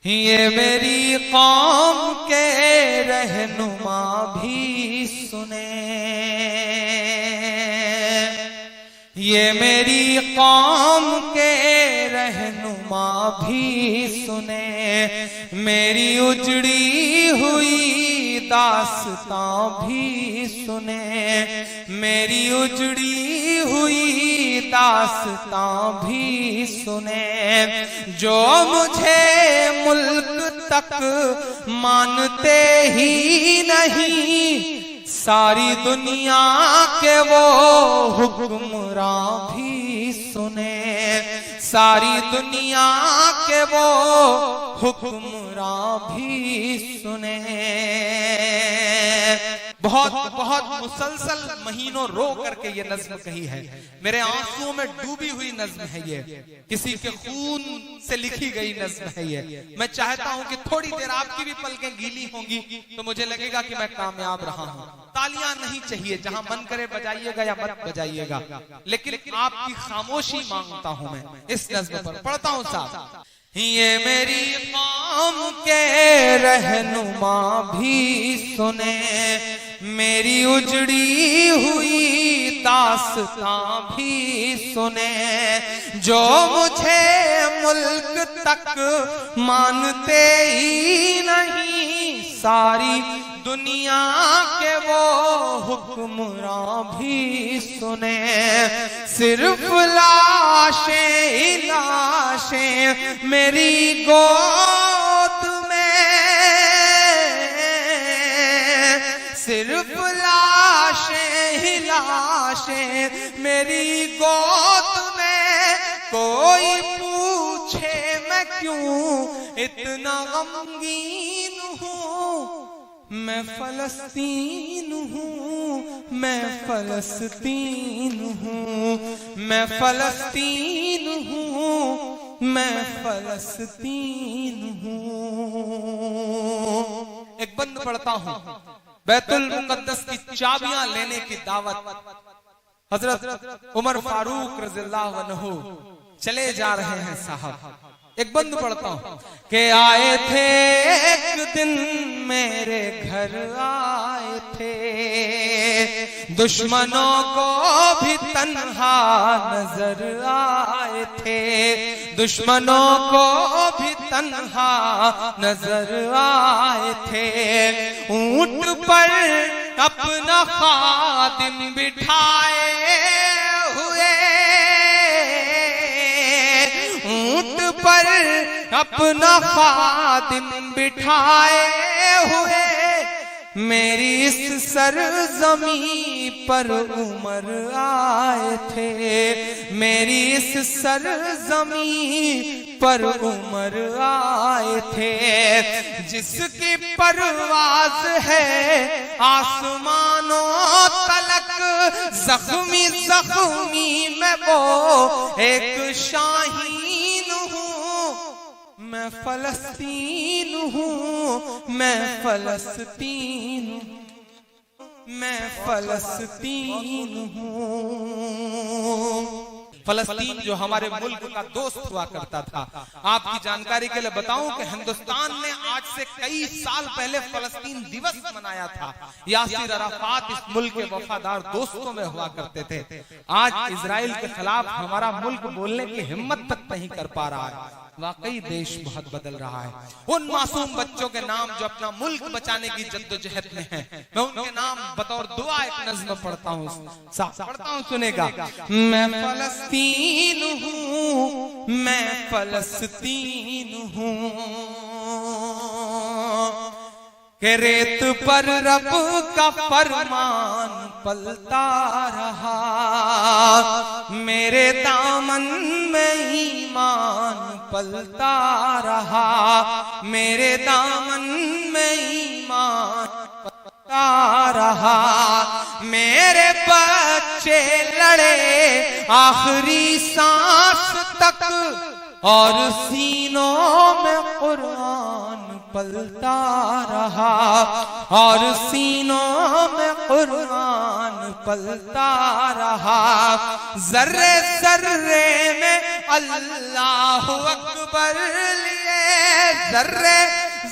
ये मेरी कौम के रहनुमा भी सुने, ये मेरी कौम के रहनुमा भी सुने, मेरी उजड़ी हुई दास्तां भी सुने, मेरी उजड़ी हुई दास्तां भी सुने। जो मुझे मुल्क तक मानते ही नहीं, सारी दुनिया के वो हुक्मरां भी सुने, सारी दुनिया के वो हुक्मरां भी सुने। बहुत बहुत मुसलसल महीनों रो करके ये नज्म कही है, मेरे आंसुओं में डूबी हुई नज्म है ये, किसी के खून से लिखी गई नज्म है ये। मैं चाहता हूं कि थोड़ी देर आपकी भी पलकें गीली होंगी तो मुझे लगेगा कि मैं कामयाब रहा हूं। तालियां नहीं चाहिए, जहां मन करे बजाइएगा या मत बजाइएगा, लेकिन आपकी खामोशी मांगता हूं मैं इस नज्म पर। पढ़ता हूं साहब। ये मेरी कौम के रहनुमा भी सुने, मेरी उजड़ी हुई दास्तां भी सुने, जो मुझे मुल्क तक मानते ही नहीं, सारी दुनिया के वो हुक्मरां भी सुने। सिर्फ लाशें ही लाशें मेरी गोद में, सिर्फ लाशें ही लाशें मेरी गोद में। कोई पूछे मैं क्यों इतना गमगीन हूँ, मैं फलस्तीन हूँ, मैं फलस्तीन हूँ, मैं फलस्तीन हूँ, मैं फलस्तीन हूँ। एक बंद पढ़ता हूँ। बैतुल मुकद्दस की चाबियां लेने की दावत हजरत उमर फारूक रज़ियल्लाहु अन्हु चले जा रहे हैं साहब। एक बंद पढ़ता हूं कि आए थे एक दिन मेरे घर आए थे, दुश्मनों को भी तन्हा नजर आए थे, दुश्मनों को भी तन्हा नजर आए थे। ऊंट पर अपना खादिम बिठाए हुए, ऊंट पर अपना खादिम बिठाए हुए, मेरी इस सरजमी पर उमर आए थे, मेरी इस सरजमी पर उमर आए थे। जिसकी परवाज है आसमानों तलक, जख्मी जख्मी मैं वो एक शाहीन हूँ, मैं फलस्तीन हूँ, मैं फलस्तीन, मैं फलस्तीन हूँ। फलस्तीन जो हमारे मुल्क का दोस्त हुआ करता था। आपकी जानकारी के लिए बताऊं कि हिंदुस्तान ने आज से कई साल पहले फलस्तीन दिवस मनाया था। यासिर अराफात इस मुल्क के वफादार दोस्तों में हुआ करते थे। आज इजराइल के खिलाफ हमारा मुल्क बोलने की हिम्मत तक नहीं कर पा रहा है। वाकई देश बहुत बदल रहा है। उन मासूम बच्चों के नाम जो अपना मुल्क बचाने की जद्दोजहद में हैं, मैं उनके नाम बतौर दुआ एक नज़्म पढ़ता हूँ, पढ़ता हूँ, सुनेगा। मैं फलस्तीन हूँ, मैं फलस्तीन हूँ, के रेत पर रब का फरमान पलता रहा, मेरे दामन में ईमान पलता रहा, मेरे दामन में ईमान पलता रहा। मेरे बच्चे लड़े आखिरी सांस तक, और सीनों में कुरान पलता रहा, और सीनों में कुरान पलता रहा। जर्रे जर्रे में अल्लाहु अकबर लिए जर्रे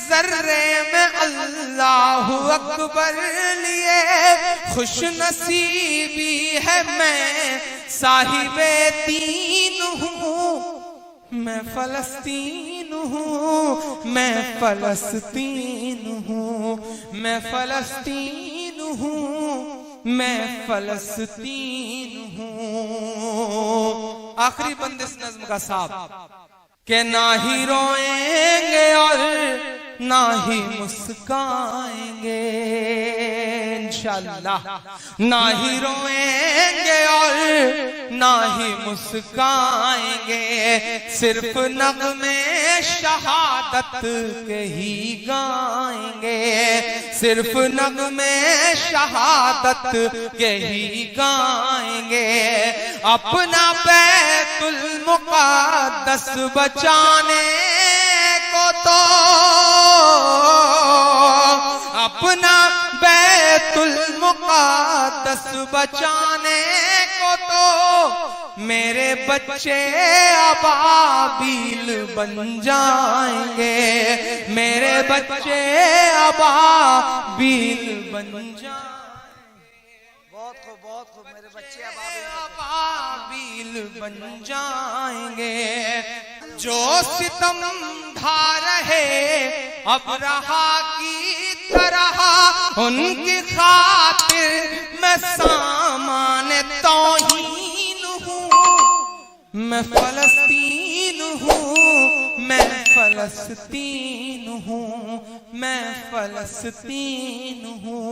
जर्रे में अल्लाह अकबर लिए। खुश नसीबी है मैं साहिबे दीन हूँ, मैं फलस्तीन हूँ, मैं फलस्तीन हूँ, मैं फलस्तीन हूँ, मैं फलस्तीन हूँ। आखिरी बंद इस नज्म का साहब के ना ही रोएंगे और ना ही मुस्काएंगे इंशाअल्लाह, ना ही रोएंगे और ना ही मुस्काएंगे, सिर्फ नग़्मे शहादत के ही गाएंगे, सिर्फ नग़्मे शहादत के ही गाएंगे। अपना बैतुल मुक़द्दस बचाने को तो, अपना बैतुल मुक़द्दस बचाने को तो मेरे बच्चे अबाबील बन जाएंगे, मेरे बच्चे अबाबील बन जाएंगे। बहुत खूब मेरे बच्चे अबाबील बन जाएंगे। जो सितम ढा रहे अब रहा की तरह, उनकी खातिर मैं सामान तौहीन हूँ, मैं फलस्तीन हूँ, मैं फलस्तीन हूँ, मैं फलस्तीन हूँ।